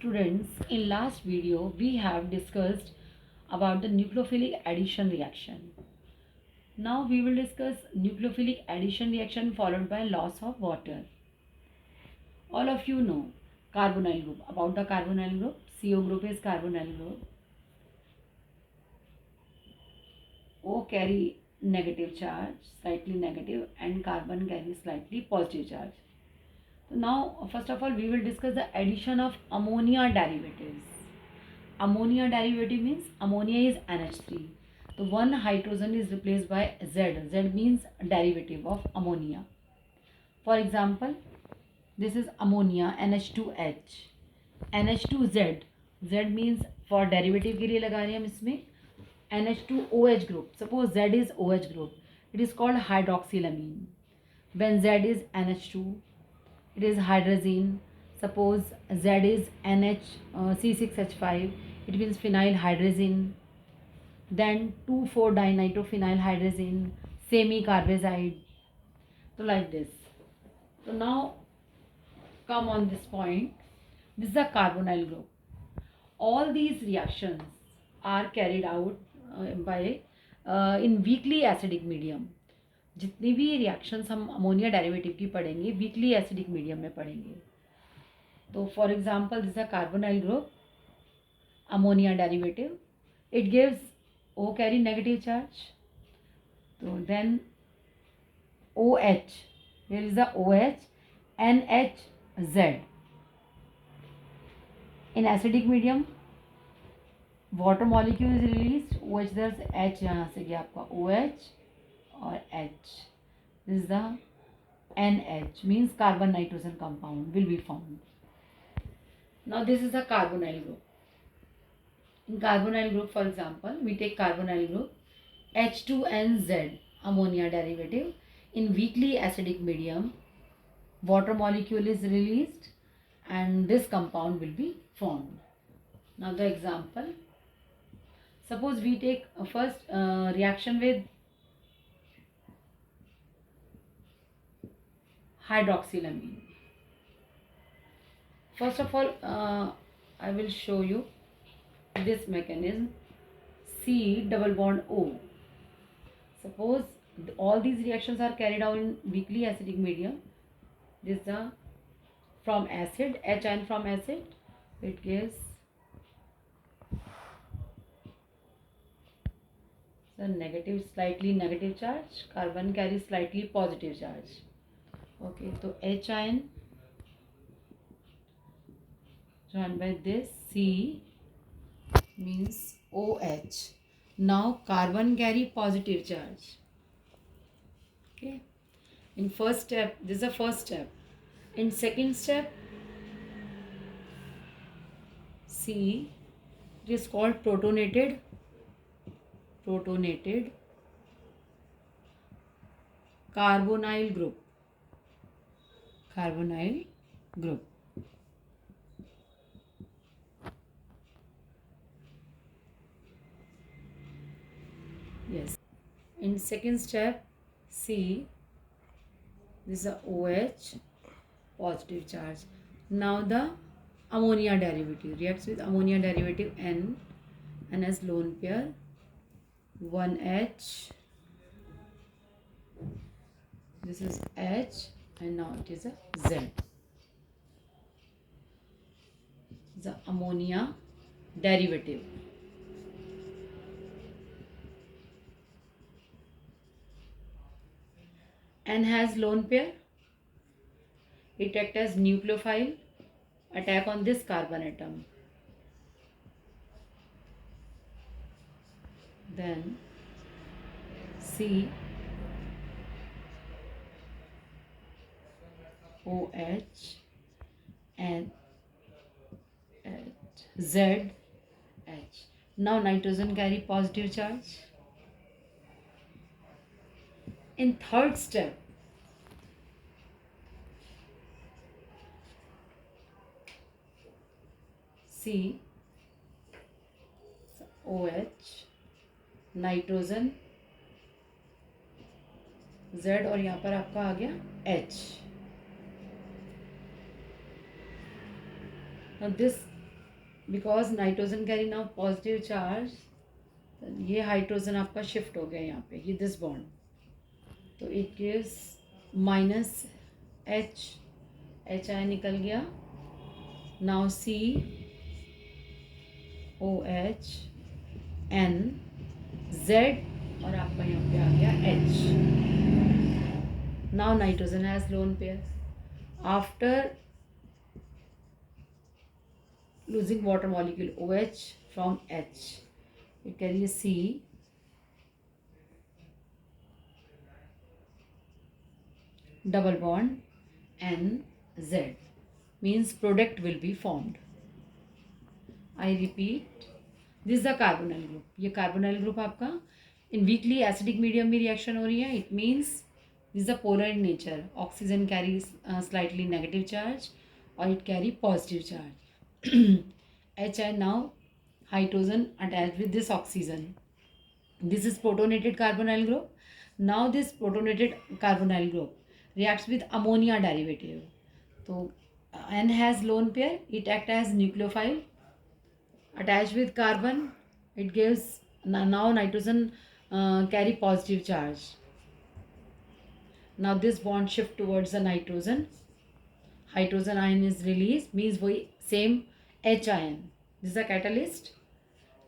Students, in last video we have discussed about the nucleophilic addition reaction. Now we will discuss nucleophilic addition reaction followed by loss of water. All of you know carbonyl group. About the carbonyl group, CO group is carbonyl group. O carry negative charge, slightly negative, and carbon carry slightly positive charge. So now first of all we will discuss the addition of ammonia derivatives. Ammonia derivative means ammonia is NH3. So one hydrogen is replaced by Z. Z means derivative of ammonia. For example, this is ammonia NH2H, NH2Z. Z means for derivative के लिए लगा रहे हैं हम इसमें NH2OH group. Suppose Z is OH group. It is called hydroxylamine. When Z is NH2, it is hydrazine. Suppose Z is C6H5, it means phenyl hydrazine. Then 2,4-dinitrophenyl hydrazine, semi-carbazide. So like this. So now come on this point. This is a carbonyl group. All these reactions are carried out in weakly acidic medium. जितनी भी reactions हम ammonia derivative की पढ़ेंगे weakly acidic medium में पढ़ेंगे. तो for example this a carbonyl group ammonia derivative, it gives O carry negative charge. So then OH, here is the OH, NHZ. In acidic medium, water molecule is released. OH there H यहाँ से गया आपका OH और H. This is the NH, means carbon nitrogen compound will be formed. Now this is the carbonyl group. In carbonyl group, for example, we take carbonyl group H2NZ, ammonia derivative. In weakly acidic medium, water molecule is released and this compound will be formed. Now the example, suppose we take first reaction with hydroxylamine. First of all, I will show you this mechanism. C double bond O. Suppose all these reactions are carried out in weakly acidic medium. This is the from acid, H ion from acid, it gives the negative, slightly negative charge. Carbon carries slightly positive charge. Okay, so H ion joined by this C means OH. Now carbon carry positive charge. Okay. In first step, this is the first step. In second step, C, it is called protonated carbonyl group. Carbonyl group. Yes. In second step, C, this is a OH, positive charge. Now the ammonia derivative reacts with ammonia derivative N as lone pair, 1H, this is H, and now it is a Z. The ammonia derivative. N has lone pair. It acts as nucleophile, attack on this carbon atom. Then C, OH, and Z, H. Now nitrogen carry positive charge. In third step, C, OH, nitrogen Z और यहाँ पर आपका आ गया H. Now this because nitrogen carry now positive charge, ये hydrogen आपका shift हो गया यहाँ पे, ये दिस बॉन्ड, तो it gives minus H, H I निकल गया, now C O H N Z, और आपका यहाँ पे आ गया H. Now nitrogen has lone pair. After losing water molecule OH from H, it carries C, double bond N Z, means product will be formed. I repeat, this is the carbonyl group. ये carbonyl group आपका in weakly acidic medium में reaction हो रही है. It means this is the polar in nature. Oxygen carries slightly negative charge or it carry positive charge. HI now hydrogen attached with this oxygen. This is protonated carbonyl group. Now this protonated carbonyl group reacts with ammonia derivative. So N has lone pair. It acts as nucleophile attached with carbon. It gives now nitrogen carry positive charge. Now this bond shift towards the nitrogen. Hydrogen ion is released, means we same H ion. This is a catalyst.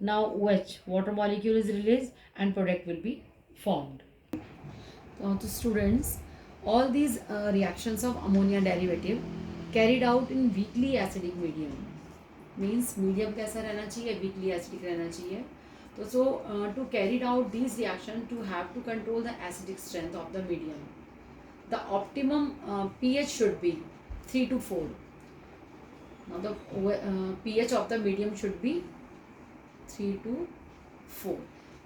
Now OH, water molecule is released and product will be formed. So students, all these reactions of ammonia derivative carried out in weakly acidic medium. Means medium कैसा रहना चाहिए, weakly acidic रहना चाहिए. So to carry out these reactions, to have to control the acidic strength of the medium, the optimum pH should be 3 to 4. Now the pH of the medium should be 3 to 4,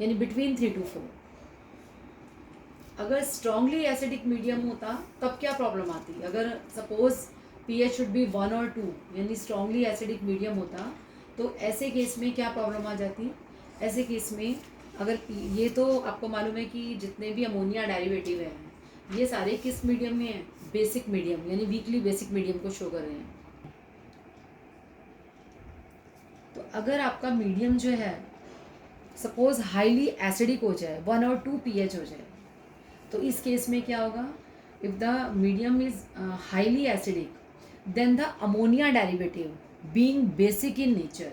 यानी between 3 to 4. अगर strongly acidic medium होता तब क्या problem आती? अगर suppose pH should be 1 or 2, यानी strongly acidic medium होता तो ऐसे केस में क्या प्रॉब्लम आ जाती? ऐसे केस में अगर ये तो आपको मालूम है कि जितने भी अमोनिया डेरिवेटिव हैं ये सारे किस मीडियम में हैं? बेसिक मीडियम, यानी वीकली बेसिक मीडियम को शो कर रहे हैं. तो अगर आपका मीडियम जो है सपोज हाईली एसिडिक हो जाए, 1 और 2 pH हो जाए, तो इस केस में क्या होगा? If the medium is highly acidic then the ammonia derivative being basic in nature,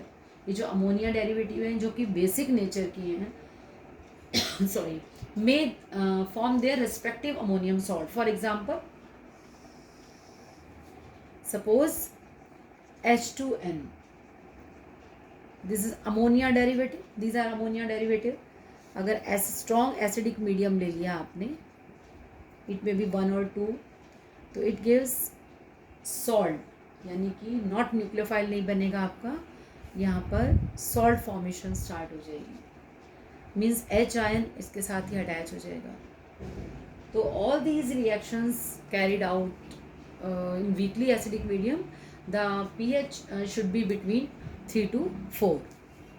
ये जो अमोनिया डेरिवेटिव हैं जो कि बेसिक नेचर की हैं sorry, may form their respective ammonium salt. For example, suppose H2N. This is ammonia derivative. These are ammonia derivative. अगर strong acidic medium ले लिया आपने, it may be 1 or 2, तो it gives salt, यानी कि not nucleophile नहीं बनेगा आपका, यहाँ पर salt formation start हो जाएगी. मीन्स H आयन इसके साथ ही अटैच हो जाएगा. तो all these reactions carried out in weakly acidic medium, the pH should be between 3 to 4.